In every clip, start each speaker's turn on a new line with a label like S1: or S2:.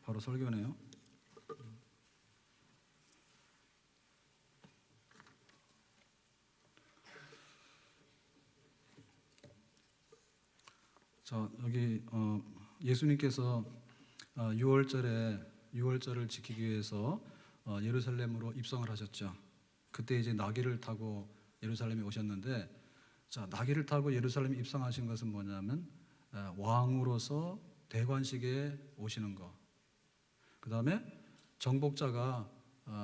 S1: 바로 설교네요. 자, 여기 예수님께서 6월절을 지키기 위해서 예루살렘으로 입성을 하셨죠. 그때 이제 나귀를 타고 예루살렘에 오셨는데, 자, 나귀를 타고 예루살렘에 입성하신 것은 뭐냐면 왕으로서 대관식에 오시는 거. 그 다음에 정복자가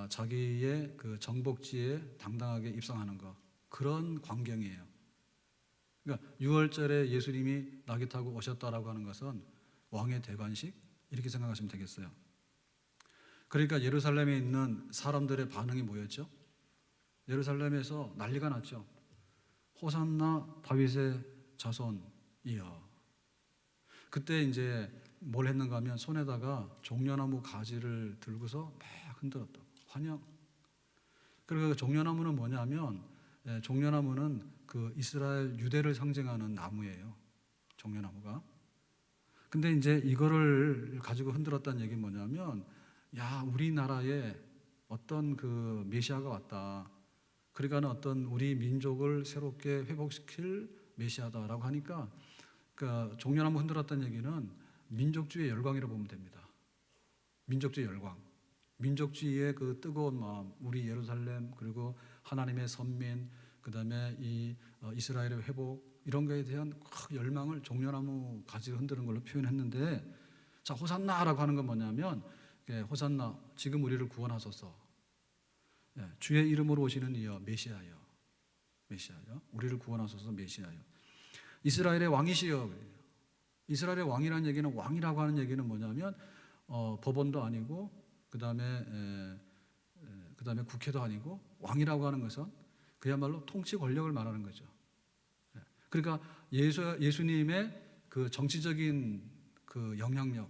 S1: 자기의 그 정복지에 당당하게 입성하는 거. 그런 광경이에요. 그러니까 6월절에 예수님이 나귀 타고 오셨다라고 하는 것은 왕의 대관식, 이렇게 생각하시면 되겠어요. 그러니까 예루살렘에 있는 사람들의 반응이 뭐였죠? 예루살렘에서 난리가 났죠. 호산나 다윗의 자손이여. 그때 이제 뭘 했는가 하면 손에다가 종려나무 가지를 들고서 막 흔들었다. 환영. 그리고 종려나무는 뭐냐면, 종려나무는 그 이스라엘 유대를 상징하는 나무예요. 종려나무가. 근데 이제 이거를 가지고 흔들었다는 얘기는 뭐냐면, 야, 우리나라에 어떤 그 메시아가 왔다. 그러니까 어떤 우리 민족을 새롭게 회복시킬 메시아다라고 하니까, 그 종려나무 흔들었다는 얘기는 민족주의 열광이라고 보면 됩니다. 민족주의 열광. 민족주의의 그 뜨거운 마음, 우리 예루살렘, 그리고 하나님의 선민, 그 다음에 이 이스라엘의 회복, 이런 거에 대한 열망을 종려나무 가지를 흔드는 걸로 표현했는데, 자, 호산나라고 하는 건 뭐냐면, 호산나, 지금 우리를 구원하소서. 주의 이름으로 오시는 이여 메시아여. 메시아여. 우리를 구원하소서 메시아여. 이스라엘의 왕이시여. 이스라엘의 왕이라는 얘기는, 왕이라고 하는 얘기는 뭐냐면 법원도 아니고, 그 다음에 국회도 아니고, 왕이라고 하는 것은 그야말로 통치 권력을 말하는 거죠. 그러니까 예수님의 그 정치적인 그 영향력,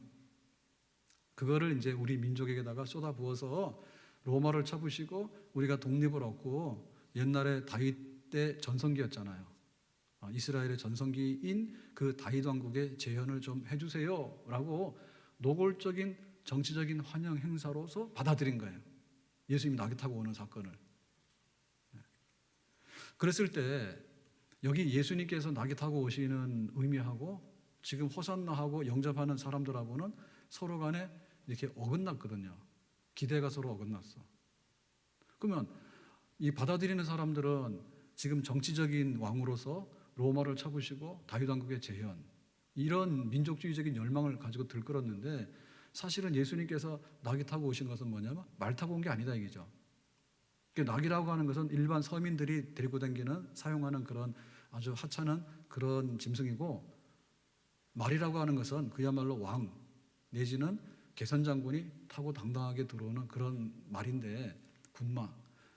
S1: 그거를 이제 우리 민족에게다가 쏟아 부어서 로마를 쳐부시고 우리가 독립을 얻고, 옛날에 다윗 때 전성기였잖아요. 이스라엘의 전성기인 그 다윗 왕국의 재현을 좀 해주세요 라고 노골적인 정치적인 환영 행사로서 받아들인 거예요. 예수님이 나귀 타고 오는 사건을. 그랬을 때 여기 예수님께서 나귀 타고 오시는 의미하고 지금 호산나하고 영접하는 사람들하고는 서로 간에 이렇게 어긋났거든요. 기대가 서로 어긋났어. 그러면 이 받아들이는 사람들은 지금 정치적인 왕으로서 로마를 쳐부시고 다윗 왕국의 재현, 이런 민족주의적인 열망을 가지고 들끓었는데, 사실은 예수님께서 나귀 타고 오신 것은 뭐냐면 말 타고 온 게 아니다 이거죠. 나귀라고 하는 것은 일반 서민들이 데리고 다니는, 사용하는 그런 아주 하찮은 그런 짐승이고, 말이라고 하는 것은 그야말로 왕 내지는 개선장군이 타고 당당하게 들어오는 그런 말인데, 군마,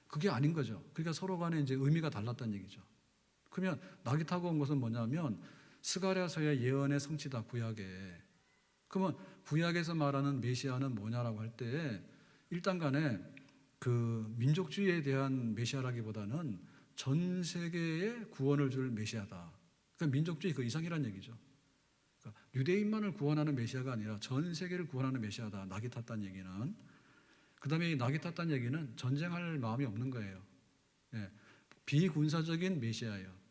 S1: 그게 아닌 거죠. 그러니까 서로 간에 이제 의미가 달랐다는 얘기죠. 그러면 나귀 타고 온 것은 뭐냐면 스가랴서의 예언의 성취다, 구약에. 그러면 구약에서 말하는 메시아는 뭐냐라고 할 때, 일단 간에 그 민족주의에 대한 메시아라기보다는 전 세계에 구원을 줄 메시아다. 그러니까 민족주의 그 이상이란 얘기죠. 그러니까 유대인만을 구원하는 메시아가 아니라 전 세계를 구원하는 메시아다, 나귀 탔다는 얘기는. 그 다음에 이 나귀 탔다는 얘기는 전쟁할 마음이 없는 거예요. 비군사적인 메시아예요.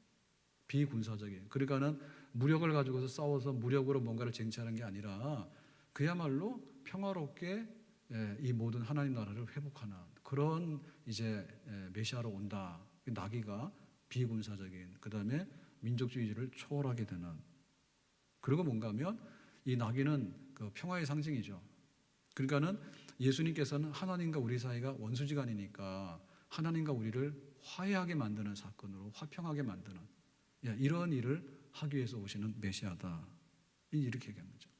S1: 비군사적인. 그러니까는 무력을 가지고서 싸워서 무력으로 뭔가를 쟁취하는 게 아니라 그야말로 평화롭게 이 모든 하나님 나라를 회복하는 그런 이제 메시아로 온다. 나귀가 비군사적인, 그 다음에 민족주의를 초월하게 되는. 그리고 뭔가 하면 이 나귀는 그 평화의 상징이죠. 그러니까는 예수님께서는 하나님과 우리 사이가 원수지간이니까 하나님과 우리를 화해하게 만드는 사건으로, 화평하게 만드는, 이런 일을 하기 위해서 오시는 메시아다, 이렇게 얘기하는 거죠.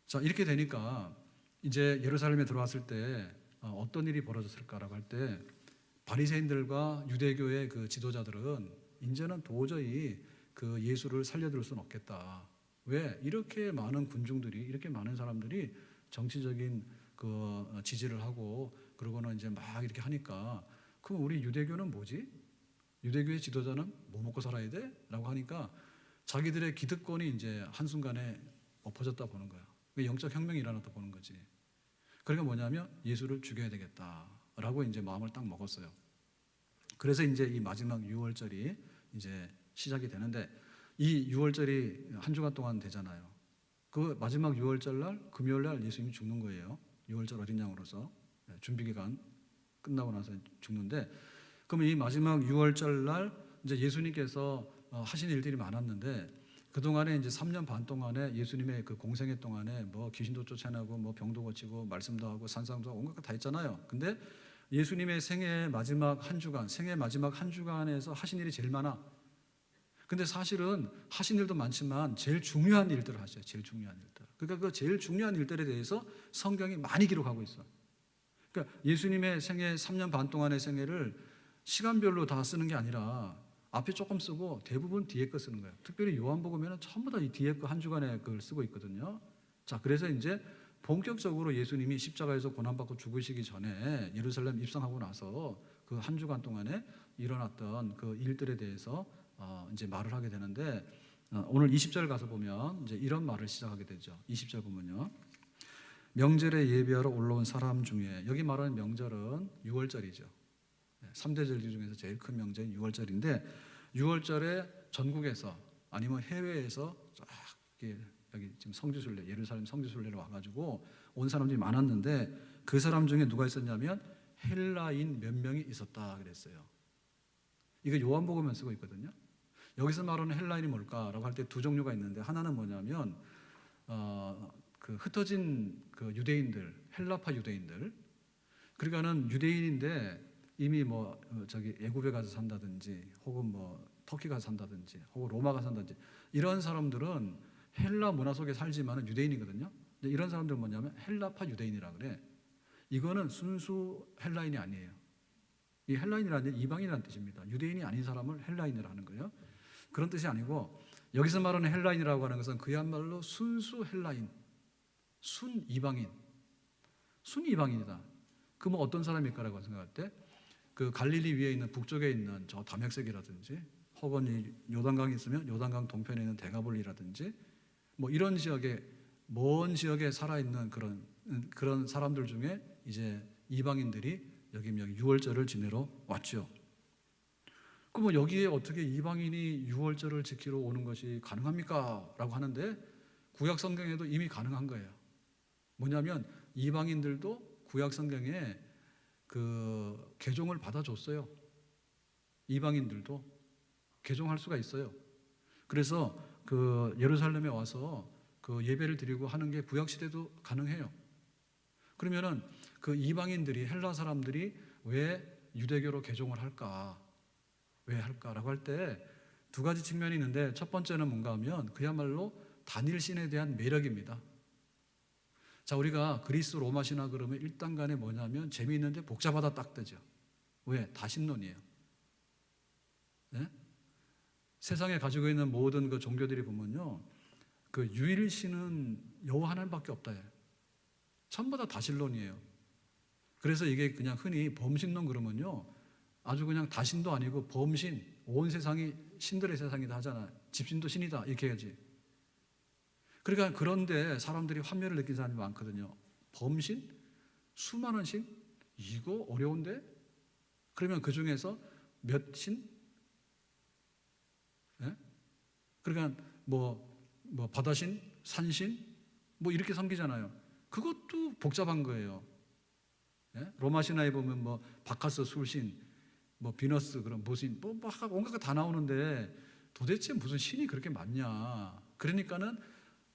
S1: 자, 이렇게 되니까 이제 예루살렘에 들어왔을 때 어떤 일이 벌어졌을까라고 할 때, 바리새인들과 유대교의 그 지도자들은 이제는 도저히 그 예수를 살려둘 수는 없겠다. 왜? 이렇게 많은 군중들이, 이렇게 많은 사람들이 정치적인 그 지지를 하고, 그러고는 이제 막 이렇게 하니까, 그럼 우리 유대교는 뭐지? 유대교의 지도자는 뭐 먹고 살아야 돼? 라고 하니까 자기들의 기득권이 이제 한순간에 엎어졌다 보는 거야. 영적 혁명이 일어났다 보는 거지. 그러니까 뭐냐면 예수를 죽여야 되겠다라고 이제 마음을 딱 먹었어요. 그래서 이제 이 마지막 6월절이 이제 시작이 되는데, 이 6월절이 한 주간 동안 되잖아요. 그 마지막 6월절 날 금요일 날 예수님이 죽는 거예요. 6월절 어린 양으로서 준비 기간 끝나고 나서 죽는데, 그러면 이 마지막 6월절 날 이제 예수님께서 하신 일들이 많았는데, 그 동안에 이제 3년 반 동안에 예수님의 그 공생애 동안에 뭐 귀신도 쫓아내고 뭐 병도 고치고 말씀도 하고 산상도 하고 온갖 거 다 했잖아요. 근데 예수님의 생애 마지막 한 주간, 생애 마지막 한 주간에서 하신 일이 제일 많아. 근데 사실은 하신 일도 많지만 제일 중요한 일들을 하셔요. 제일 중요한 일들. 그러니까 그 제일 중요한 일들에 대해서 성경이 많이 기록하고 있어. 그러니까 예수님의 생애 3년 반 동안의 생애를 시간별로 다 쓰는 게 아니라 앞에 조금 쓰고 대부분 뒤에 거 쓰는 거예요. 특별히 요한복음에는 전부 다 이 뒤에 거 한 주간의 그걸 쓰고 있거든요. 자, 그래서 이제 본격적으로 예수님이 십자가에서 고난받고 죽으시기 전에 예루살렘 입성하고 나서 그 한 주간 동안에 일어났던 그 일들에 대해서 이제 말을 하게 되는데, 오늘 20절 가서 보면 이제 이런 말을 시작하게 되죠. 20절 보면요. 명절에 예배하러 올라온 사람 중에, 여기 말하는 명절은 6월절이죠. 3대 절기 중에서 제일 큰 명절인 6월절인데, 6월절에 전국에서 아니면 해외에서 쫙 여기 지금 성지순례, 예루살렘 성지순례로 와가지고 온 사람들이 많았는데, 그 사람 중에 누가 있었냐면 헬라인 몇 명이 있었다 그랬어요. 이거 요한복음에 쓰고 있거든요. 여기서 말하는 헬라인이 뭘까라고 할 때 두 종류가 있는데, 하나는 뭐냐면 그 흩어진 그 유대인들, 헬라파 유대인들. 그러니까는 유대인인데 이미 뭐 저기 애굽에 가서 산다든지, 혹은 뭐 터키 가서 산다든지, 혹은 로마 가서 산다든지, 이런 사람들은 헬라 문화 속에 살지만은 유대인이거든요. 이런 사람들은 뭐냐면 헬라파 유대인이라 그래. 이거는 순수 헬라인이 아니에요. 이 헬라인이라는 게 이방인이라는 뜻입니다. 유대인이 아닌 사람을 헬라인이라 하는 거예요. 그런 뜻이 아니고, 여기서 말하는 헬라인이라고 하는 것은 그야말로 순수 헬라인, 순 이방인, 순 이방인이다. 그 뭐 어떤 사람일까라고 생각할 때, 그 갈릴리 위에 있는 북쪽에 있는 저 다맥색이라든지, 혹은 이 요단강이 있으면 요단강 동편에 있는 데가볼리라든지, 뭐 이런 지역에, 먼 지역에 살아 있는 그런 사람들 중에 이제 이방인들이 여기 6월절을 지내러 왔죠. 그럼 여기에 어떻게 이방인이 6월절을 지키러 오는 것이 가능합니까? 라고 하는데, 구약 성경에도 이미 가능한 거예요. 뭐냐면 이방인들도 구약 성경에 그 개종을 받아줬어요. 이방인들도 개종할 수가 있어요. 그래서 그 예루살렘에 와서 그 예배를 드리고 하는 게 구약 시대도 가능해요. 그러면은 그 이방인들이, 헬라 사람들이 왜 유대교로 개종을 할까? 왜 할까라고 할 때 두 가지 측면이 있는데, 첫 번째는 뭔가 하면 그야말로 단일 신에 대한 매력입니다. 자, 우리가 그리스 로마 신화 그러면 일단 간에 뭐냐면 재미있는데 복잡하다 딱 뜨죠. 왜? 다신론이에요. 네? 세상에 가지고 있는 모든 그 종교들이 보면요, 그 유일신은 여호와 하나님밖에 없다. 전부 다 다신론이에요. 그래서 이게 그냥 흔히 범신론 그러면요, 아주 그냥 다신도 아니고 범신, 온 세상이 신들의 세상이다 하잖아요. 집신도 신이다 이렇게 해야지. 그러니까 그런데 사람들이 환멸을 느낀 사람이 많거든요. 범신? 수많은 신? 이거 어려운데? 그러면 그 중에서 몇 신? 네? 그러니까 뭐 바다신, 산신, 뭐 이렇게 섬기잖아요. 그것도 복잡한 거예요. 네? 로마 신화에 보면 뭐 바카스 술신, 뭐 비너스 그런 모신, 뭐 온갖 거 다 나오는데 도대체 무슨 신이 그렇게 많냐? 그러니까는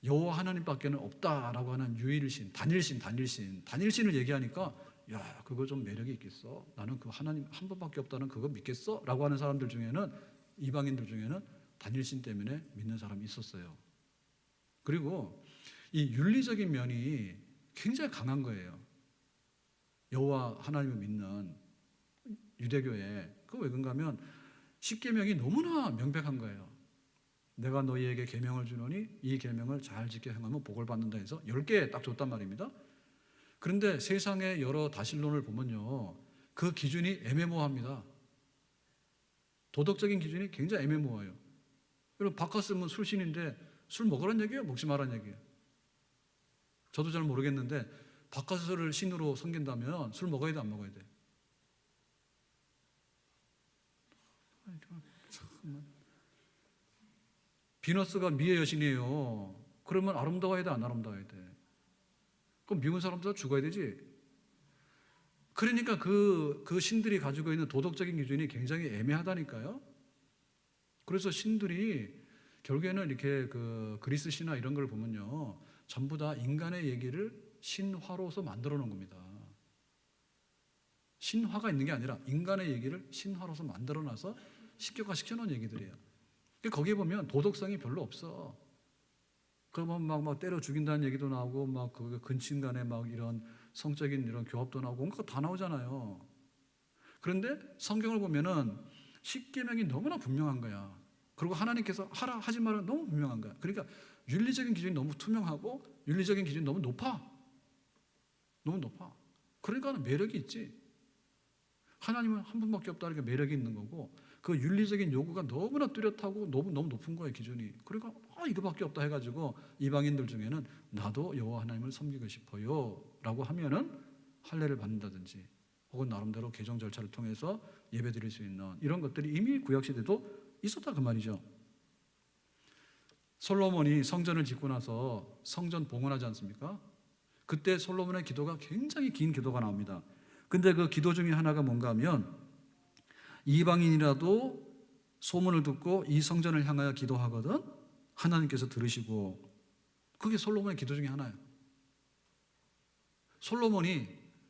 S1: 여호와 하나님밖에는 없다라고 하는 유일신, 단일신을 얘기하니까, 야, 그거 좀 매력이 있겠어? 나는 그 하나님 한 분밖에 없다는 그거 믿겠어? 라고 하는 사람들 중에는, 이방인들 중에는 단일신 때문에 믿는 사람이 있었어요. 그리고 이 윤리적인 면이 굉장히 강한 거예요. 여호와 하나님을 믿는 유대교에. 그 왜 그런가 하면 십계명이 너무나 명백한 거예요. 내가 너희에게 계명을 주노니 이 계명을 잘 지켜 행하면 복을 받는다 해서 10개 딱 줬단 말입니다. 그런데 세상의 여러 다신론을 보면요, 그 기준이 애매모호합니다. 도덕적인 기준이 굉장히 애매모호해요. 그리고 바카스면 술신인데 술 먹으란 얘기예요? 먹지 말란 얘기예요? 저도 잘 모르겠는데 바카스를 신으로 섬긴다면 술 먹어야 돼, 안 먹어야 돼? 비너스가 미의 여신이에요. 그러면 아름다워야 돼, 안 아름다워야 돼? 그럼 미운 사람도 다 죽어야 되지. 그러니까 그 신들이 가지고 있는 도덕적인 기준이 굉장히 애매하다니까요. 그래서 신들이 결국에는 이렇게 그 그리스 신화 이런 걸 보면요, 전부 다 인간의 얘기를 신화로서 만들어 놓은 겁니다. 신화가 있는 게 아니라 인간의 얘기를 신화로서 만들어 놔서 식격화시켜 놓은 얘기들이에요. 거기에 보면 도덕성이 별로 없어. 그러면 막 때려 죽인다는 얘기도 나오고, 막 그 근친 간에 막 이런 성적인 이런 교합도 나오고, 온갖 다 나오잖아요. 그런데 성경을 보면은 십계명이 너무나 분명한 거야. 그리고 하나님께서 하라 하지 마라 너무 분명한 거야. 그러니까 윤리적인 기준이 너무 투명하고 윤리적인 기준이 너무 높아. 너무 높아. 그러니까 매력이 있지. 하나님은 한 분밖에 없다니까 매력이 있는 거고, 그 윤리적인 요구가 너무나 뚜렷하고 너무 높은 거예요, 기준이. 그러니까 이거밖에 없다 해가지고 이방인들 중에는 나도 여호와 하나님을 섬기고 싶어요 라고 하면은 할례를 받는다든지 혹은 나름대로 개정 절차를 통해서 예배 드릴 수 있는 이런 것들이 이미 구약시대도 있었다 그 말이죠. 솔로몬이 성전을 짓고 나서 성전 봉헌하지 않습니까? 그때 솔로몬의 기도가 굉장히 긴 기도가 나옵니다. 근데 그 기도 중에 하나가 뭔가 하면, 이방인이라도 소문을 듣고 이 성전을 향하여 기도하거든 하나님께서 들으시고, 그게 솔로몬의 기도 중에 하나예요. 솔로몬이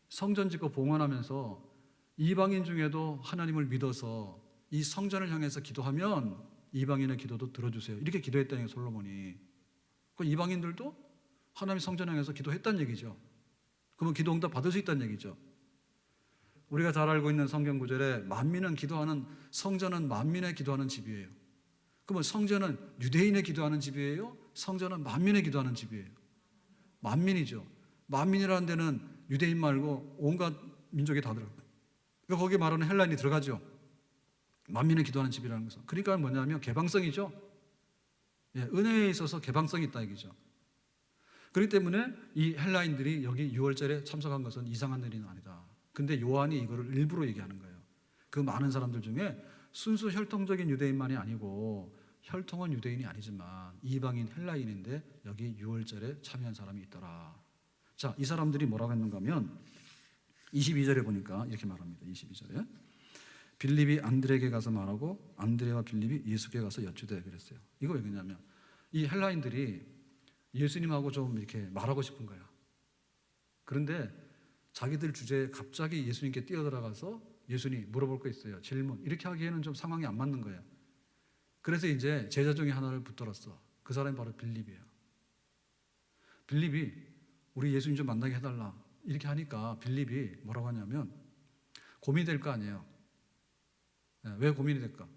S1: 성전 짓고 봉헌하면서 이방인 중에도 하나님을 믿어서 이 성전을 향해서 기도하면 이방인의 기도도 들어주세요, 이렇게 기도했다는 게 솔로몬이. 그 이방인들도 하나님 성전 향해서 기도했다는 얘기죠. 그러면 기도 응답 받을 수 있다는 얘기죠. 우리가 잘 알고 있는 성경 구절에 만민은 기도하는, 성전은 만민의 기도하는 집이에요. 그러면 성전은 유대인의 기도하는 집이에요? 성전은 만민의 기도하는 집이에요? 만민이죠. 만민이라는 데는 유대인 말고 온갖 민족이 다 들어가요. 그러니까 거기에 말하는 헬라인이 들어가죠. 만민의 기도하는 집이라는 것은. 그러니까 뭐냐면 개방성이죠. 예, 은혜에 있어서 개방성이 있다 얘기죠. 그렇기 때문에 이 헬라인들이 여기 유월절에 참석한 것은 이상한 일은 아니다. 근데 요한이 이거를 일부러 얘기하는 거예요. 그 많은 사람들 중에 순수 혈통적인 유대인만이 아니고, 혈통은 유대인이 아니지만 이방인 헬라인인데 여기 유월절에 참여한 사람이 있더라. 자, 이 사람들이 뭐라고 했는가 하면 22절에 보니까 이렇게 말합니다. 22절에 빌립이 안드레에게 가서 말하고 안드레와 빌립이 예수께 가서 여쭈되 그랬어요. 이거 왜 그러냐면 이 헬라인들이 예수님하고 좀 이렇게 말하고 싶은 거야. 그런데 자기들 주제에 갑자기 예수님께 뛰어들어가서 예수님 물어볼 거 있어요, 질문, 이렇게 하기에는 좀 상황이 안 맞는 거예요. 그래서 이제 제자 중에 하나를 붙들었어. 그 사람이 바로 빌립이에요. 빌립이 우리 예수님 좀 만나게 해달라 이렇게 하니까 빌립이 뭐라고 하냐면 고민이 될 거 아니에요. 왜 고민이 될까?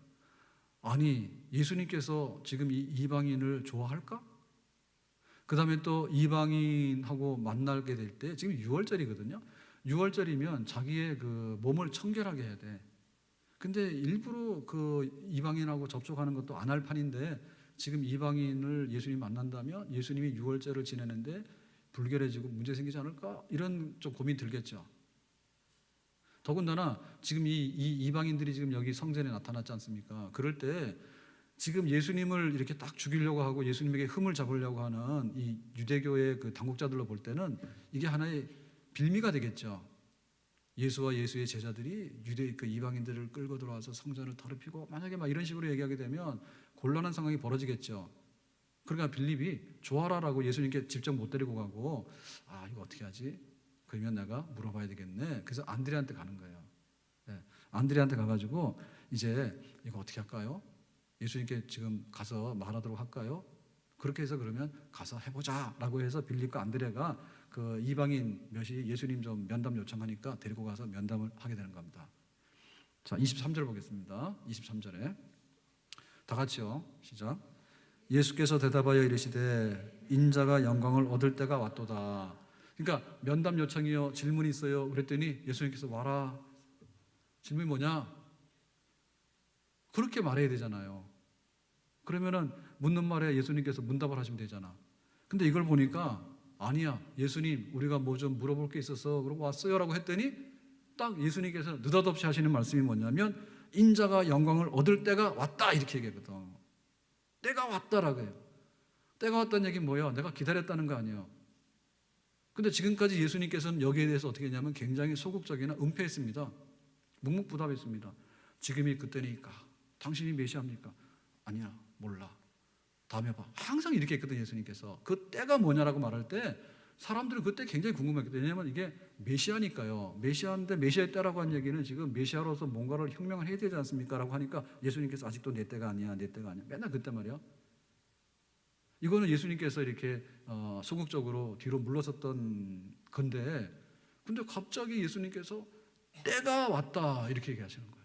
S1: 아니, 예수님께서 지금 이 이방인을 좋아할까? 그 다음에 또 이방인하고 만나게 될 때, 지금 6월절이거든요. 6월절이면 자기의 그 몸을 청결하게 해야 돼. 근데 일부러 그 이방인하고 접촉하는 것도 안 할 판인데, 지금 이방인을 예수님 만난다면 예수님이 6월절을 지내는데 불결해지고 문제 생기지 않을까? 이런 좀 고민이 들겠죠. 더군다나 지금 이 이방인들이 지금 여기 성전에 나타났지 않습니까? 그럴 때 지금 예수님을 이렇게 딱 죽이려고 하고 예수님에게 흠을 잡으려고 하는 이 유대교의 그 당국자들로 볼 때는 이게 하나의 빌미가 되겠죠. 예수와 예수의 제자들이 유대 그 이방인들을 끌고 들어와서 성전을 더럽히고, 만약에 막 이런 식으로 얘기하게 되면 곤란한 상황이 벌어지겠죠. 그러니까 빌립이 좋아라라고 예수님께 직접 못 데리고 가고, 이거 어떻게 하지? 그러면 내가 물어봐야 되겠네. 그래서 안드레한테 가는 거예요. 네. 안드레한테 가가지고 이제 이거 어떻게 할까요? 예수님께 지금 가서 말하도록 할까요? 그렇게 해서 그러면 가서 해보자라고 해서 빌립과 안드레가 그 이방인 몇이 예수님 좀 면담 요청하니까 데리고 가서 면담을 하게 되는 겁니다. 자, 23절 보겠습니다. 23절에 다 같이요. 시작. 예수께서 대답하여 이르시되 인자가 영광을 얻을 때가 왔도다. 그러니까 면담 요청이요, 질문이 있어요. 그랬더니 예수님께서 와라. 질문이 뭐냐? 그렇게 말해야 되잖아요. 그러면은 묻는 말에 예수님께서 문답을 하시면 되잖아. 근데 이걸 보니까 아니야, 예수님 우리가 뭐 좀 물어볼 게 있어서 그러고 왔어요 라고 했더니 딱 예수님께서 느닷없이 하시는 말씀이 뭐냐면 인자가 영광을 얻을 때가 왔다 이렇게 얘기하거든. 때가 왔다라고 해요. 때가 왔다는 얘기는 뭐예요? 내가 기다렸다는 거 아니에요. 근데 지금까지 예수님께서는 여기에 대해서 어떻게 했냐면 굉장히 소극적이나 은폐했습니다. 묵묵부답했습니다. 지금이 그때니까. 당신이 메시아입니까? 아니야, 몰라. 다음에 봐. 항상 이렇게 했거든요, 예수님께서. 그 때가 뭐냐라고 말할 때 사람들은 그때 굉장히 궁금했거든요. 왜냐하면 이게 메시아니까요. 메시아인데 메시아의 때라고 하는 얘기는 지금 메시아로서 뭔가를 혁명을 해야 되지 않습니까? 라고 하니까 예수님께서 아직도 내 때가 아니야, 내 때가 아니야. 맨날 그때 말이야. 이거는 예수님께서 이렇게 소극적으로 뒤로 물러섰던 건데, 근데 갑자기 예수님께서 때가 왔다 이렇게 얘기하시는 거예요.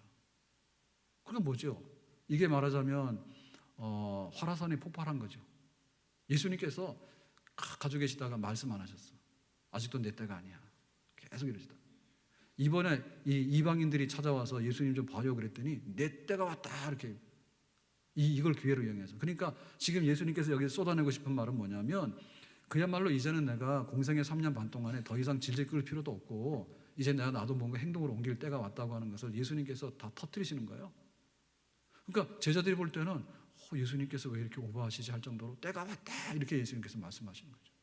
S1: 그게 뭐죠? 이게 말하자면 화라산이 폭발한 거죠. 예수님께서 가지고 계시다가 말씀 안 하셨어. 아직도 내 때가 아니야. 계속 이러시다. 이번에 이 이방인들이 찾아와서 예수님 좀 봐요 그랬더니 내 때가 왔다 이렇게 이걸 기회로 이용해서. 그러니까 지금 예수님께서 여기서 쏟아내고 싶은 말은 뭐냐면 그야말로 이제는 내가 공생의 3년 반 동안에 더 이상 질질 끌 필요도 없고 이제 나도 뭔가 행동으로 옮길 때가 왔다고 하는 것을 예수님께서 다 터뜨리시는 거예요. 그러니까 제자들이 볼 때는 예수님께서 왜 이렇게 오버하시지 할 정도로 때가 왔다 이렇게 예수님께서 말씀하시는 거죠.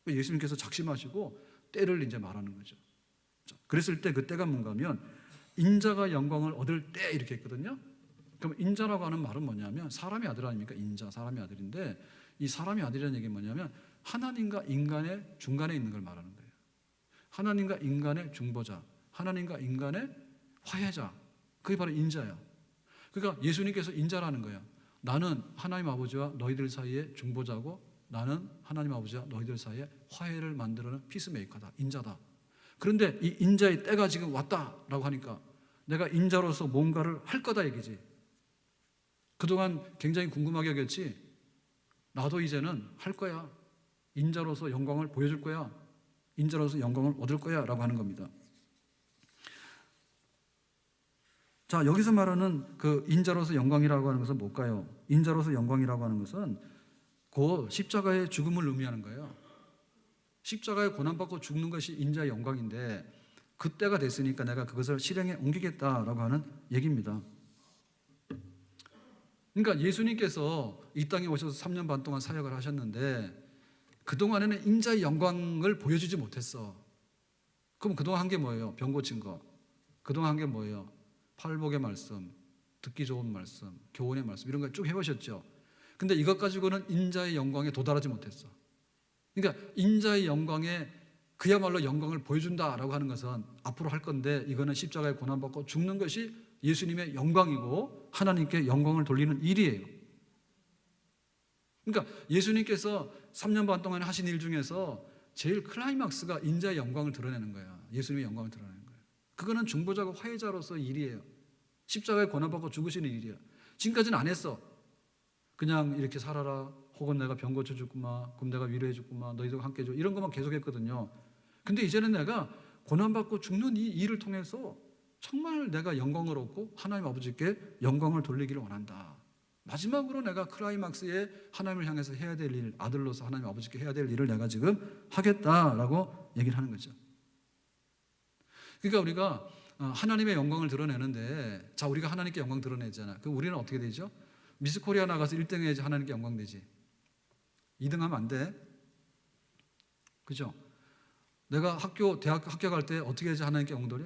S1: 예수님께서 작심하시고 때를 이제 말하는 거죠. 그랬을 때 그 때가 뭔가 하면 인자가 영광을 얻을 때 이렇게 했거든요. 그럼 인자라고 하는 말은 뭐냐면 사람의 아들 아닙니까? 인자, 사람의 아들인데 이 사람의 아들이라는 얘기는 뭐냐면 하나님과 인간의 중간에 있는 걸 말하는 거예요. 하나님과 인간의 중보자, 하나님과 인간의 화해자, 그게 바로 인자예요. 그러니까 예수님께서 인자라는 거예요. 나는 하나님 아버지와 너희들 사이에 중보자고 나는 하나님 아버지와 너희들 사이에 화해를 만들어내는 피스메이커다, 인자다. 그런데 이 인자의 때가 지금 왔다라고 하니까 내가 인자로서 뭔가를 할 거다 얘기지. 그동안 굉장히 궁금하게 여겼지. 나도 이제는 할 거야. 인자로서 영광을 보여줄 거야. 인자로서 영광을 얻을 거야 라고 하는 겁니다. 자, 여기서 말하는 그 인자로서 영광이라고 하는 것은 뭘까요? 인자로서 영광이라고 하는 것은 곧 십자가의 죽음을 의미하는 거예요. 십자가에 고난받고 죽는 것이 인자의 영광인데 그때가 됐으니까 내가 그것을 실행에 옮기겠다라고 하는 얘기입니다. 그러니까 예수님께서 이 땅에 오셔서 3년 반 동안 사역을 하셨는데 그동안에는 인자의 영광을 보여주지 못했어. 그럼 그동안 한 게 뭐예요? 병 고친 거. 그동안 한 게 뭐예요? 팔복의 말씀, 듣기 좋은 말씀, 교훈의 말씀 이런 걸 쭉 해오셨죠. 근데 이것 가지고는 인자의 영광에 도달하지 못했어. 그러니까 인자의 영광에 그야말로 영광을 보여준다라고 하는 것은 앞으로 할 건데 이거는 십자가에 고난받고 죽는 것이 예수님의 영광이고 하나님께 영광을 돌리는 일이에요. 그러니까 예수님께서 3년 반 동안 하신 일 중에서 제일 클라이막스가 인자의 영광을 드러내는 거예요. 예수님의 영광을 드러내는 거예요. 그거는 중보자고 화해자로서의 일이에요. 십자가에 고난받고 죽으시는 일이야. 지금까지는 안 했어. 그냥 이렇게 살아라. 혹은 내가 병 고쳐줬구만. 그럼 내가 위로해줬구만. 너희도 함께 해줘. 이런 것만 계속했거든요. 근데 이제는 내가 고난받고 죽는 이 일을 통해서 정말 내가 영광을 얻고 하나님 아버지께 영광을 돌리기를 원한다. 마지막으로 내가 클라이막스에 하나님을 향해서 해야 될 일, 아들로서 하나님 아버지께 해야 될 일을 내가 지금 하겠다라고 얘기를 하는 거죠. 그러니까 우리가 하나님의 영광을 드러내는데, 자, 우리가 하나님께 영광 드러내잖아. 그럼 우리는 어떻게 되죠? 미스 코리아 나가서 1등 해야지 하나님께 영광 되지. 2등 하면 안 돼. 그죠? 내가 대학 합격할 때 어떻게 해야지 하나님께 영광 돌려?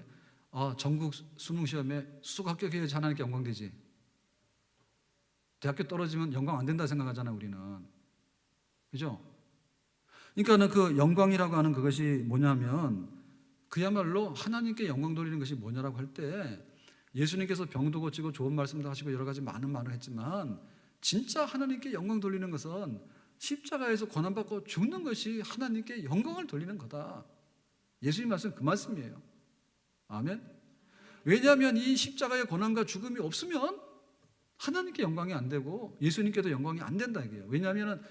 S1: 전국 수능 시험에 수석 합격해야지 하나님께 영광 되지. 대학교 떨어지면 영광 안 된다 생각하잖아, 우리는. 그죠? 그러니까는 그 영광이라고 하는 그것이 뭐냐면 그야말로 하나님께 영광 돌리는 것이 뭐냐라고 할 때 예수님께서 병도 고치고 좋은 말씀도 하시고 여러 가지 많은 말을 했지만 진짜 하나님께 영광 돌리는 것은 십자가에서 고난받고 죽는 것이 하나님께 영광을 돌리는 거다. 예수님 말씀 그 말씀이에요. 아멘. 왜냐하면 이 십자가의 고난과 죽음이 없으면 하나님께 영광이 안 되고 예수님께도 영광이 안 된다 이게요. 왜냐하면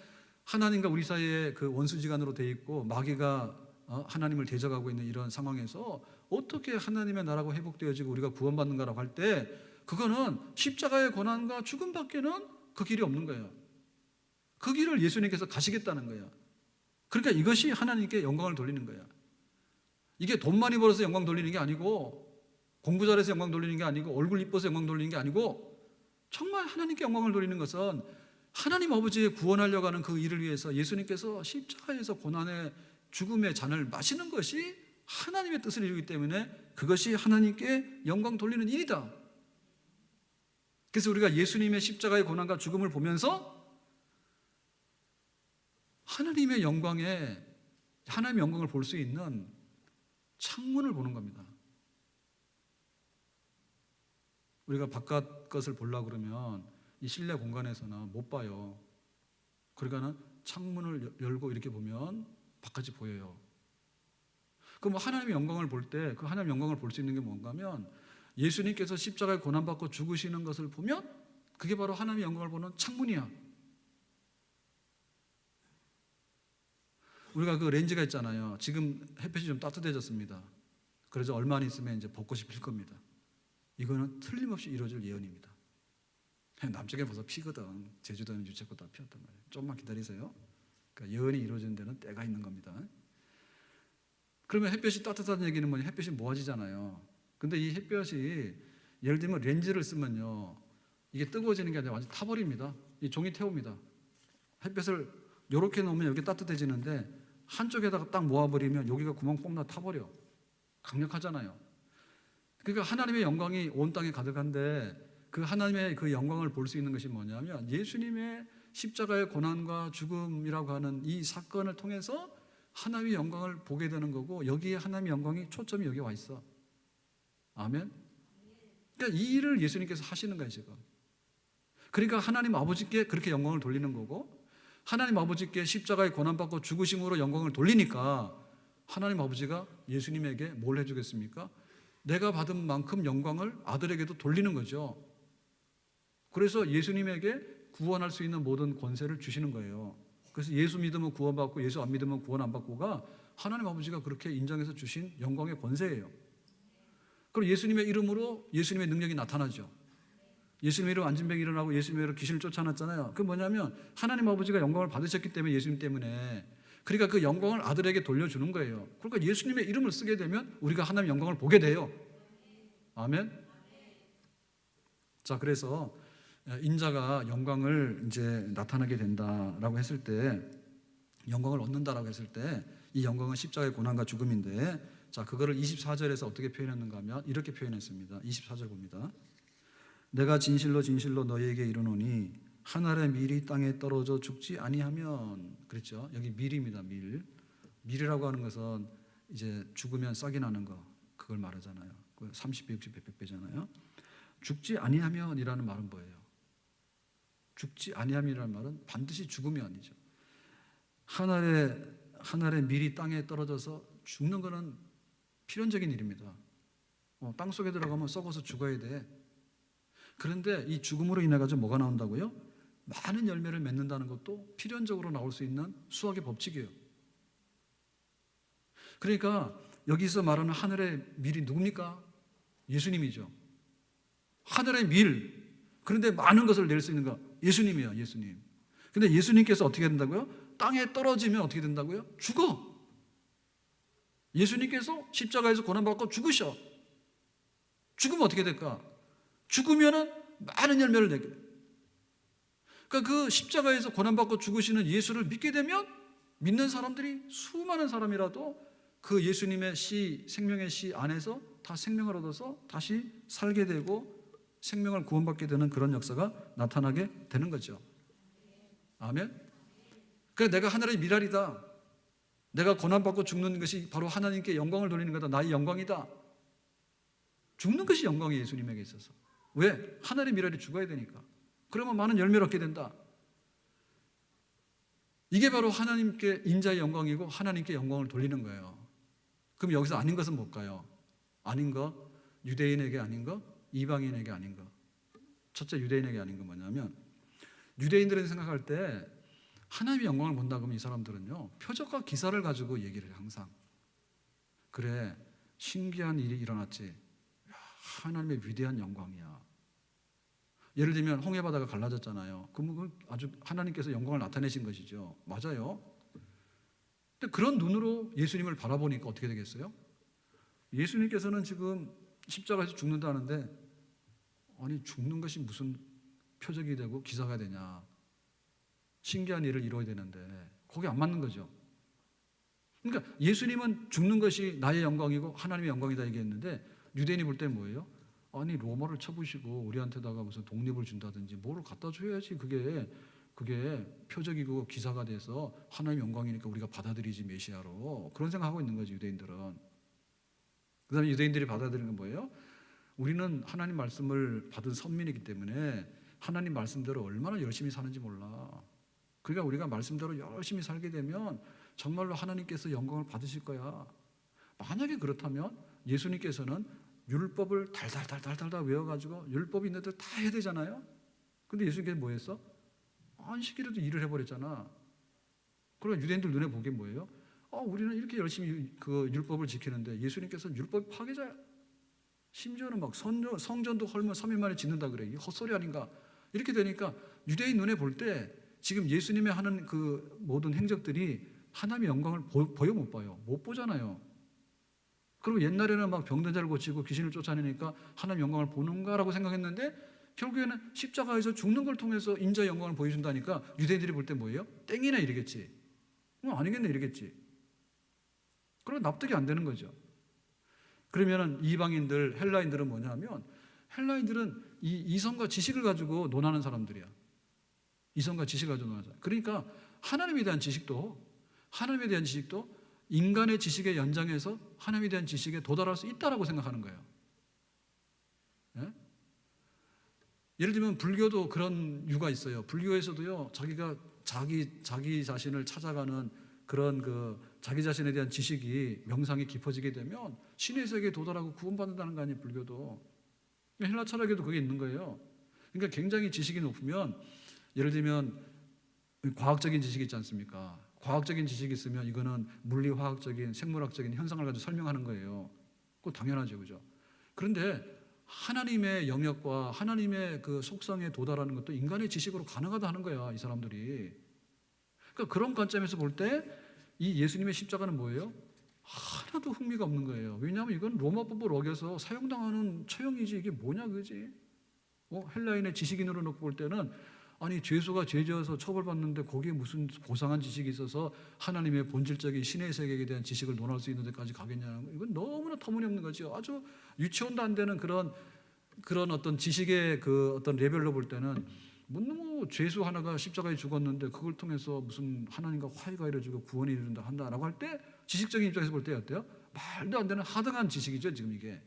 S1: 하나님과 우리 사이에 그 원수지간으로 돼 있고 마귀가 하나님을 대적하고 있는 이런 상황에서 어떻게 하나님의 나라가 회복되어지고 우리가 구원받는가라고 할 때 그거는 십자가의 고난과 죽음밖에는 그 길이 없는 거예요. 그 길을 예수님께서 가시겠다는 거예요. 그러니까 이것이 하나님께 영광을 돌리는 거야. 이게 돈 많이 벌어서 영광 돌리는 게 아니고, 공부 잘해서 영광 돌리는 게 아니고, 얼굴 이뻐서 영광 돌리는 게 아니고, 정말 하나님께 영광을 돌리는 것은 하나님 아버지의 구원하려고 하는 그 일을 위해서 예수님께서 십자가에서 고난의 죽음의 잔을 마시는 것이 하나님의 뜻을 이루기 때문에 그것이 하나님께 영광 돌리는 일이다. 그래서 우리가 예수님의 십자가의 고난과 죽음을 보면서 하나님의 영광에, 하나님의 영광을 볼 수 있는 창문을 보는 겁니다. 우리가 바깥 것을 보려고 그러면 이 실내 공간에서는 못 봐요. 그러니까는 창문을 열고 이렇게 보면 바깥이 보여요. 그럼 하나님의 영광을 볼 때 그 하나님의 영광을 볼 수 있는 게 뭔가 하면 예수님께서 십자가에 고난받고 죽으시는 것을 보면 그게 바로 하나님의 영광을 보는 창문이야. 우리가 그 렌즈가 있잖아요. 지금 햇볕이 좀 따뜻해졌습니다. 그래서 얼마 안 있으면 이제 벚꽃이 필 겁니다. 이거는 틀림없이 이루어질 예언입니다. 남쪽에 벌써 피거든. 제주도는 유채꽃 다 피었단 말이에요. 좀만 기다리세요. 그러니까 예언이 이루어지는 데는 때가 있는 겁니다. 그러면 햇볕이 따뜻하다는 얘기는 뭐냐? 햇볕이 모아지잖아요. 근데 이 햇볕이 예를 들면 렌즈를 쓰면요, 이게 뜨거워지는 게 아니라 완전 타버립니다. 이 종이 태웁니다. 햇볕을 이렇게 놓으면 여기 따뜻해지는데 한쪽에다가 딱 모아버리면 여기가 구멍 뽕나 타버려. 강력하잖아요. 그러니까 하나님의 영광이 온 땅에 가득한데 그 하나님의 그 영광을 볼 수 있는 것이 뭐냐면 예수님의 십자가의 고난과 죽음이라고 하는 이 사건을 통해서 하나님의 영광을 보게 되는 거고, 여기에 하나님의 영광이 초점이 여기 와 있어. 아멘. 그러니까 이 일을 예수님께서 하시는 거예요 지금. 그러니까 하나님 아버지께 그렇게 영광을 돌리는 거고, 하나님 아버지께 십자가에 고난받고 죽으심으로 영광을 돌리니까 하나님 아버지가 예수님에게 뭘 해주겠습니까? 내가 받은 만큼 영광을 아들에게도 돌리는 거죠. 그래서 예수님에게 구원할 수 있는 모든 권세를 주시는 거예요. 그래서 예수 믿으면 구원받고 예수 안 믿으면 구원 안 받고가 하나님 아버지가 그렇게 인정해서 주신 영광의 권세예요. 그럼 예수님의 이름으로 예수님의 능력이 나타나죠. 예수님의 이름으로 안진병이 일어나고 예수님의 이름으로 귀신을 쫓아냈잖아요. 그 뭐냐면 하나님 아버지가 영광을 받으셨기 때문에, 예수님 때문에, 그러니까 그 영광을 아들에게 돌려주는 거예요. 그러니까 예수님의 이름을 쓰게 되면 우리가 하나님의 영광을 보게 돼요. 아멘. 자, 그래서 인자가 영광을 이제 나타나게 된다라고 했을 때, 영광을 얻는다라고 했을 때 이 영광은 십자가의 고난과 죽음인데, 자, 그거를 24절에서 어떻게 표현했는가 하면 이렇게 표현했습니다. 24절 봅니다. 내가 진실로 진실로 너희에게 이르노니 한 알의 밀이 땅에 떨어져 죽지 아니하면, 그랬죠. 여기 밀입니다. 밀이라고 하는 것은 이제 죽으면 싹이 나는 거, 그걸 말하잖아요. 30배, 60배, 100배잖아요. 죽지 아니하면이라는 말은 뭐예요? 죽지 아니함이라는 말은 반드시 죽음이 아니죠. 한 알의 밀이 땅에 떨어져서 죽는 것은 필연적인 일입니다. 땅 속에 들어가면 썩어서 죽어야 돼. 그런데 이 죽음으로 인해 가지고 뭐가 나온다고요? 많은 열매를 맺는다는 것도 필연적으로 나올 수 있는 수학의 법칙이에요. 그러니까 여기서 말하는 하늘의 밀이 누굽니까? 예수님이죠. 하늘의 밀, 그런데 많은 것을 낼 수 있는 거 예수님이에요. 예수님. 근데 예수님께서 어떻게 된다고요? 땅에 떨어지면 어떻게 된다고요? 죽어. 예수님께서 십자가에서 고난받고 죽으셔. 죽으면 어떻게 될까? 죽으면은 많은 열매를 내게 돼. 그러니까 그 십자가에서 고난받고 죽으시는 예수를 믿게 되면 믿는 사람들이 수많은 사람이라도 그 예수님의 씨, 생명의 씨 안에서 다 생명을 얻어서 다시 살게 되고 생명을 구원받게 되는 그런 역사가 나타나게 되는 거죠. 아멘. 그러니까 내가 하늘의 미랄이다. 내가 고난받고 죽는 것이 바로 하나님께 영광을 돌리는 거다. 나의 영광이다. 죽는 것이 영광이 예수님에게 있어서. 왜? 하늘의 미랄이 죽어야 되니까. 그러면 많은 열매를 얻게 된다. 이게 바로 하나님께 인자의 영광이고 하나님께 영광을 돌리는 거예요. 그럼 여기서 아닌 것은 뭘까요? 아닌 것, 유대인에게 아닌 것, 이방인에게 아닌 것. 첫째, 유대인에게 아닌 건 뭐냐면, 유대인들은 생각할 때 하나님의 영광을 본다 그러면 이 사람들은요, 표적과 기사를 가지고 얘기를 해요. 항상. 그래, 신기한 일이 일어났지. 하나님의 위대한 영광이야. 예를 들면 홍해바다가 갈라졌잖아요. 그러면 아주 하나님께서 영광을 나타내신 것이죠. 맞아요. 근데 그런 눈으로 예수님을 바라보니까 어떻게 되겠어요? 예수님께서는 지금 십자가에서 죽는다는데, 아니 죽는 것이 무슨 표적이 되고 기사가 되냐, 신기한 일을 이루어야 되는데 거기 안 맞는 거죠. 그러니까 예수님은 죽는 것이 나의 영광이고 하나님의 영광이다 얘기했는데, 유대인이 볼 때는 뭐예요? 아니 로마를 쳐부시고 우리한테다가 무슨 독립을 준다든지 뭐를 갖다 줘야지 그게 표적이고 기사가 돼서 하나님의 영광이니까 우리가 받아들이지 메시아로, 그런 생각하고 있는 거지 유대인들은. 그 다음에 유대인들이 받아들이는 건 뭐예요? 우리는 하나님 말씀을 받은 선민이기 때문에 하나님 말씀대로 얼마나 열심히 사는지 몰라. 그러니까 우리가 말씀대로 열심히 살게 되면 정말로 하나님께서 영광을 받으실 거야. 만약에 그렇다면 예수님께서는 율법을 달달달달달 외워가지고 율법이 있는 데다 해야 되잖아요. 근데 예수님께서 뭐 했어? 안식일에도 일을 해버렸잖아. 그러니까 유대인들 눈에 보기엔 뭐예요? 우리는 이렇게 열심히 그 율법을 지키는데 예수님께서는 율법 파괴자야. 심지어는 막 성전도 헐면 3일 만에 짓는다 그래. 이 헛소리 아닌가? 이렇게 되니까 유대인 눈에 볼 때 지금 예수님의 하는 그 모든 행적들이 하나님의 영광을 보여 못 봐요. 못 보잖아요. 그리고 옛날에는 막 병든 자를 고치고 귀신을 쫓아내니까 하나님의 영광을 보는가라고 생각했는데, 결국에는 십자가에서 죽는 걸 통해서 인자의 영광을 보여준다니까 유대인들이 볼 때 뭐예요? 땡이나 이러겠지. 아니겠네 이러겠지. 그럼 납득이 안 되는 거죠. 그러면은 이방인들, 헬라인들은 뭐냐면, 헬라인들은 이 이성과 지식을 가지고 논하는 사람들이야. 이성과 지식을 가지고 논하는 사람. 그러니까 하나님에 대한 지식도 인간의 지식의 연장에서 하나님에 대한 지식에 도달할 수 있다라고 생각하는 거예요. 예? 예를 들면 불교도 그런 유가 있어요. 불교에서도요, 자기가 자기 자신을 찾아가는 그런 자기 자신에 대한 지식이, 명상이 깊어지게 되면 신의 세계에 도달하고 구원받는다는 거 아니에요, 불교도. 헬라 철학에도 그게 있는 거예요. 그러니까 굉장히 지식이 높으면, 예를 들면 과학적인 지식이 있지 않습니까? 과학적인 지식이 있으면 이거는 물리화학적인, 생물학적인 현상을 가지고 설명하는 거예요. 그거 당연하죠, 그죠? 그런데 하나님의 영역과 하나님의 그 속성에 도달하는 것도 인간의 지식으로 가능하다 하는 거야, 이 사람들이. 그러니까 그런 관점에서 볼 때 이 예수님의 십자가는 뭐예요? 하나도 흥미가 없는 거예요. 왜냐하면 이건 로마법을 어겨서 사용당하는 처형이지, 이게 뭐냐 그지? 헬라인의 지식인으로 놓고 볼 때는, 아니 죄수가 죄지어서 처벌받는데 거기에 무슨 고상한 지식이 있어서 하나님의 본질적인 신의 세계에 대한 지식을 논할 수 있는 데까지 가겠냐는 거, 이건 너무나 터무니없는 거죠. 아주 유치원도 안 되는 그런 어떤 지식의 그 어떤 레벨로 볼 때는, 뭐 죄수 하나가 십자가에 죽었는데 그걸 통해서 무슨 하나님과 화해가 이루어지고 구원이 이룬다 한다라고 할 때, 지식적인 입장에서 볼 때 어때요? 말도 안 되는 하등한 지식이죠, 지금 이게.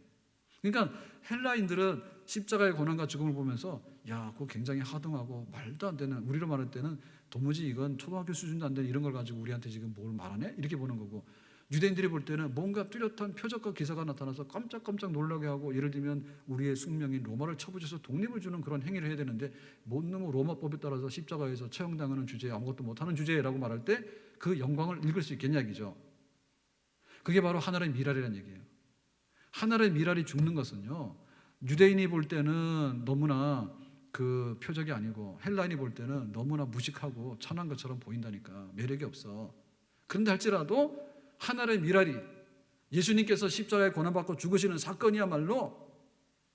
S1: 그러니까 헬라인들은 십자가의 고난과 죽음을 보면서, 야, 그거 굉장히 하등하고 말도 안 되는, 우리로 말할 때는 도무지 이건 초등학교 수준도 안 되는 이런 걸 가지고 우리한테 지금 뭘 말하네? 이렇게 보는 거고, 유대인들이 볼 때는 뭔가 뚜렷한 표적과 기사가 나타나서 깜짝깜짝 놀라게 하고, 예를 들면 우리의 숙명인 로마를 쳐부셔서 독립을 주는 그런 행위를 해야 되는데, 못 너무 로마법에 따라서 십자가에서 처형당하는 주제에 아무것도 못하는 주제라고 말할 때 그 영광을 읽을 수 있겠냐 이기죠. 그게 바로 하나의 미랄이라는 얘기예요. 하나의 미랄이 죽는 것은요, 유대인이 볼 때는 너무나 그 표적이 아니고 헬라인이 볼 때는 너무나 무식하고 천한 것처럼 보인다니까, 매력이 없어. 그런데 할지라도 하나의 미랄이, 예수님께서 십자가에 고난받고 죽으시는 사건이야말로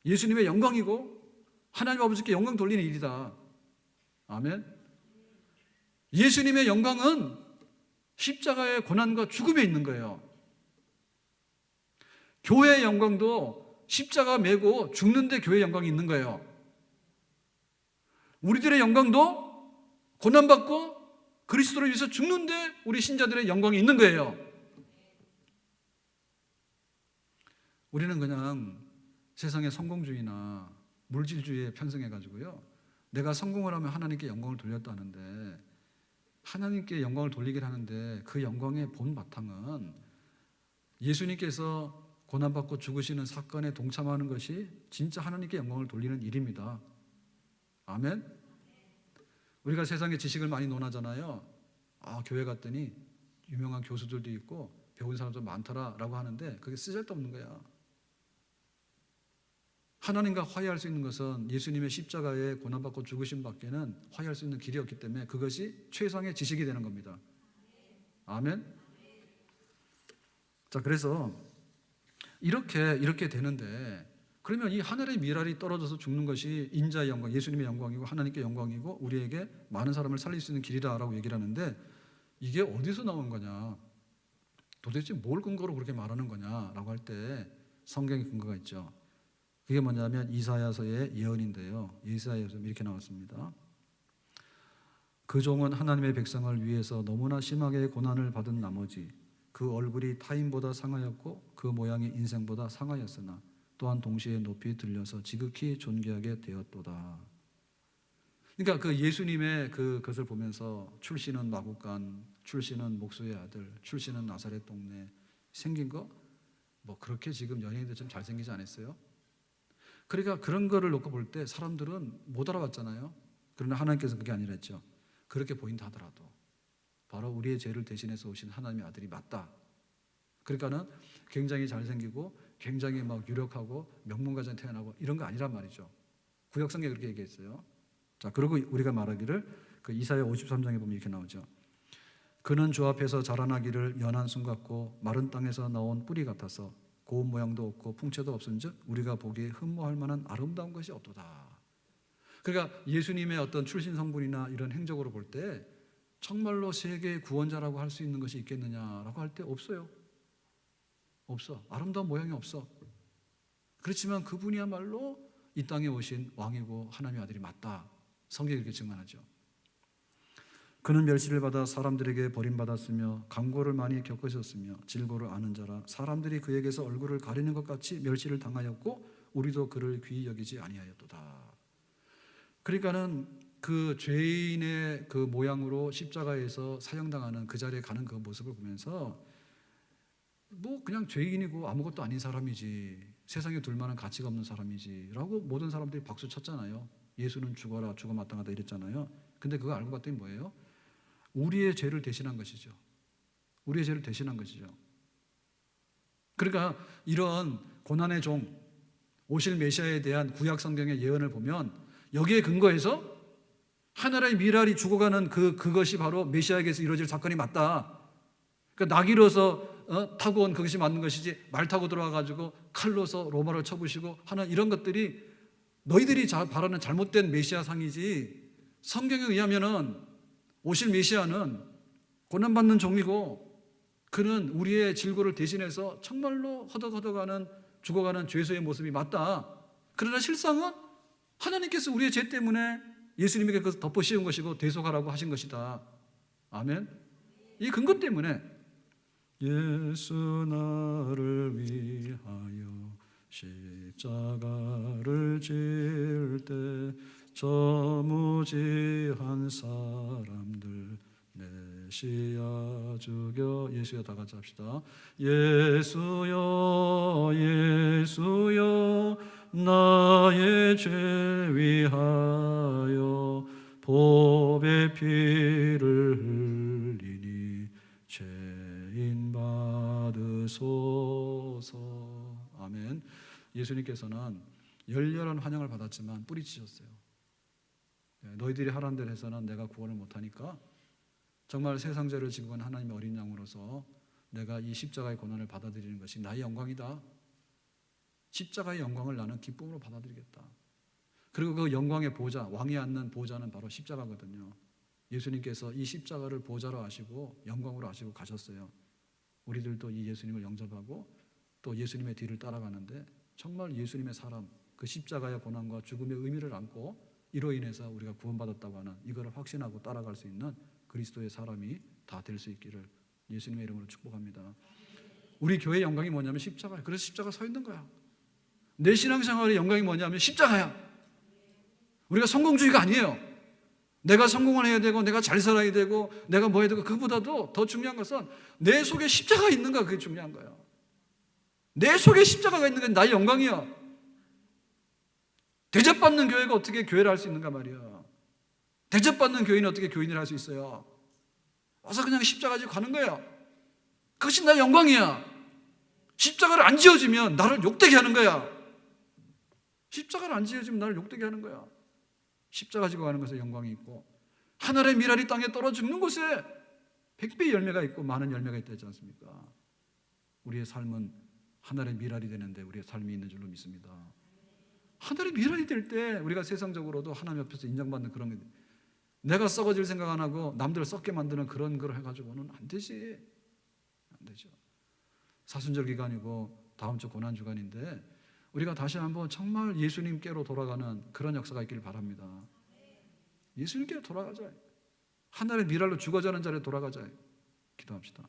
S1: 예수님의 영광이고 하나님 아버지께 영광 돌리는 일이다. 아멘. 예수님의 영광은 십자가의 고난과 죽음에 있는 거예요. 교회의 영광도 십자가 메고 죽는데 교회의 영광이 있는 거예요. 우리들의 영광도 고난받고 그리스도를 위해서 죽는데 우리 신자들의 영광이 있는 거예요. 우리는 그냥 세상의 성공주의나 물질주의에 편승해가지고요, 내가 성공을 하면 하나님께 영광을 돌렸다는데, 하나님께 영광을 돌리긴 하는데 그 영광의 본 바탕은 예수님께서 고난받고 죽으시는 사건에 동참하는 것이 진짜 하나님께 영광을 돌리는 일입니다. 아멘. 우리가 세상의 지식을 많이 논하잖아요. 교회 갔더니 유명한 교수들도 있고 배운 사람도 많더라라고 하는데, 그게 쓰잘데없는 거야. 하나님과 화해할 수 있는 것은 예수님의 십자가에 고난받고 죽으심 밖에는 화해할 수 있는 길이 없기 때문에 그것이 최상의 지식이 되는 겁니다. 아멘. 자, 그래서 이렇게 되는데, 그러면 이 하늘의 미랄이 떨어져서 죽는 것이 인자의 영광, 예수님의 영광이고 하나님께 영광이고 우리에게 많은 사람을 살릴 수 있는 길이다라고 얘기를 하는데, 이게 어디서 나온 거냐, 도대체 뭘 근거로 그렇게 말하는 거냐라고 할 때 성경의 근거가 있죠. 그게 뭐냐면 이사야서의 예언인데요. 이사야서 이렇게 나왔습니다. 그 종은 하나님의 백성을 위해서 너무나 심하게 고난을 받은 나머지 그 얼굴이 타인보다 상하였고 그 모양이 인생보다 상하였으나 또한 동시에 높이 들려서 지극히 존귀하게 되었도다. 그러니까 그 예수님의 그것을 보면서 출신은 마국간, 출신은 목수의 아들, 출신은 나사렛 동네, 생긴 거 뭐 그렇게 지금 연예인들 좀 잘생기지 않았어요? 그러니까 그런 거를 놓고 볼 때 사람들은 못 알아봤잖아요. 그러나 하나님께서 그게 아니라 했죠. 그렇게 보인다 하더라도 바로 우리의 죄를 대신해서 오신 하나님의 아들이 맞다. 그러니까는 굉장히 잘생기고 굉장히 막 유력하고 명문가정 태어나고 이런 거 아니란 말이죠. 구약성경에 그렇게 얘기했어요. 자, 그리고 우리가 말하기를 그 이사야 53장에 보면 이렇게 나오죠. 그는 주 앞에서 자라나기를 연한 순 같고 마른 땅에서 나온 뿌리 같아서 고운 모양도 없고 풍채도 없은즉 우리가 보기에 흠모할 만한 아름다운 것이 없도다. 그러니까 예수님의 어떤 출신 성분이나 이런 행적으로 볼 때 정말로 세계의 구원자라고 할 수 있는 것이 있겠느냐라고 할 때 없어요. 없어. 아름다운 모양이 없어. 그렇지만 그분이야말로 이 땅에 오신 왕이고 하나님의 아들이 맞다. 성경이 그렇게 증언하죠. 그는 멸시를 받아 사람들에게 버림받았으며 강고를 많이 겪으셨으며 질고를 아는 자라 사람들이 그에게서 얼굴을 가리는 것 같이 멸시를 당하였고 우리도 그를 귀히 여기지 아니하였도다. 그러니까는 그 죄인의 그 모양으로 십자가에서 사형당하는 그 자리에 가는 그 모습을 보면서 뭐 그냥 죄인이고 아무것도 아닌 사람이지, 세상에 둘 만한 가치가 없는 사람이지 라고 모든 사람들이 박수 쳤잖아요. 예수는 죽어라, 죽어 마땅하다 이랬잖아요. 근데 그거 알고 봤더니 뭐예요? 우리의 죄를 대신한 것이죠. 우리의 죄를 대신한 것이죠. 그러니까 이런 고난의 종 오실 메시아에 대한 구약 성경의 예언을 보면 여기에 근거해서 하나의 미랄이 죽어가는 그것이 바로 메시아에게서 이루어질 사건이 맞다. 그러니까 나귀로서 타고 온 그것이 맞는 것이지 말 타고 들어와가지고 칼로서 로마를 쳐부시고 하는 이런 것들이 너희들이 바라는 잘못된 메시아상이지, 성경에 의하면은 오실 메시아는 고난받는 종이고 그는 우리의 질고를 대신해서 정말로 허덕허덕하는 죽어가는 죄수의 모습이 맞다. 그러나 실상은 하나님께서 우리의 죄 때문에 예수님에게 그것을 덮어 씌운 것이고 대속하라고 하신 것이다. 아멘. 이 근거 때문에 예수 나를 위하여 십자가를 질 때 저 무지한 사람들 메시아 죽여, 예수여 다 같이 합시다. 예수여 예수여 나의 죄 위하여 보배 피를 흘리니 죄인 받으소서. 아멘. 예수님께서는 열렬한 환영을 받았지만 뿌리치셨어요. 너희들이 하라는 대로 해서는 내가 구원을 못하니까 정말 세상 죄를 지고 간 하나님의 어린 양으로서 내가 이 십자가의 고난을 받아들이는 것이 나의 영광이다. 십자가의 영광을 나는 기쁨으로 받아들이겠다. 그리고 그 영광의 보좌, 왕이 앉는 보좌는 바로 십자가거든요. 예수님께서 이 십자가를 보좌로 하시고 영광으로 하시고 가셨어요. 우리들도 이 예수님을 영접하고 또 예수님의 뒤를 따라가는데 정말 예수님의 사람, 그 십자가의 고난과 죽음의 의미를 안고 이로 인해서 우리가 구원받았다고 하는 이거를 확신하고 따라갈 수 있는 그리스도의 사람이 다 될 수 있기를 예수님의 이름으로 축복합니다. 우리 교회의 영광이 뭐냐면 십자가야. 그래서 십자가 서 있는 거야. 내 신앙생활의 영광이 뭐냐면 십자가야. 우리가 성공주의가 아니에요. 내가 성공을 해야 되고 내가 잘 살아야 되고 내가 뭐 해야 되고, 그보다도 더 중요한 것은 내 속에 십자가가 있는가, 그게 중요한 거예요. 내 속에 십자가가 있는 게 나의 영광이야. 대접받는 교회가 어떻게 교회를 할 수 있는가 말이야. 대접받는 교인은 어떻게 교인을 할 수 있어요? 와서 그냥 십자가 지고 가는 거야. 그것이 나의 영광이야. 십자가를 안 지어주면 나를 욕되게 하는 거야. 십자가를 안 지어주면 나를 욕되게 하는 거야. 십자가 지고 가는 것에 영광이 있고 하늘의 미랄이 땅에 떨어 죽는 곳에 100배의 열매가 있고 많은 열매가 있다지 않습니까? 우리의 삶은 하늘의 미랄이 되는데 우리의 삶이 있는 줄로 믿습니다. 하늘의 미랄이 될 때 우리가 세상적으로도 하나님 앞에서 인정받는 그런 게, 내가 썩어질 생각 안 하고 남들을 썩게 만드는 그런 걸 해가지고는 안 되지. 안 되죠. 사순절 기간이고 다음 주 고난 주간인데 우리가 다시 한번 정말 예수님께로 돌아가는 그런 역사가 있기를 바랍니다. 예수님께로 돌아가자. 하늘의 미랄로 죽어자는 자리에 돌아가자. 기도합시다.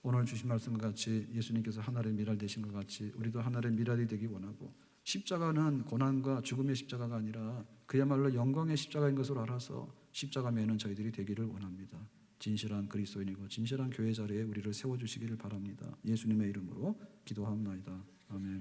S1: 오늘 주신 말씀과 같이 예수님께서 하늘의 미랄 되신 것 같이 우리도 하늘의 미랄이 되기 원하고, 십자가는 고난과 죽음의 십자가가 아니라 그야말로 영광의 십자가인 것을 알아서 십자가 매는 저희들이 되기를 원합니다. 진실한 그리스도인이고 진실한 교회 자리에 우리를 세워주시기를 바랍니다. 예수님의 이름으로 기도하옵나이다. 아멘.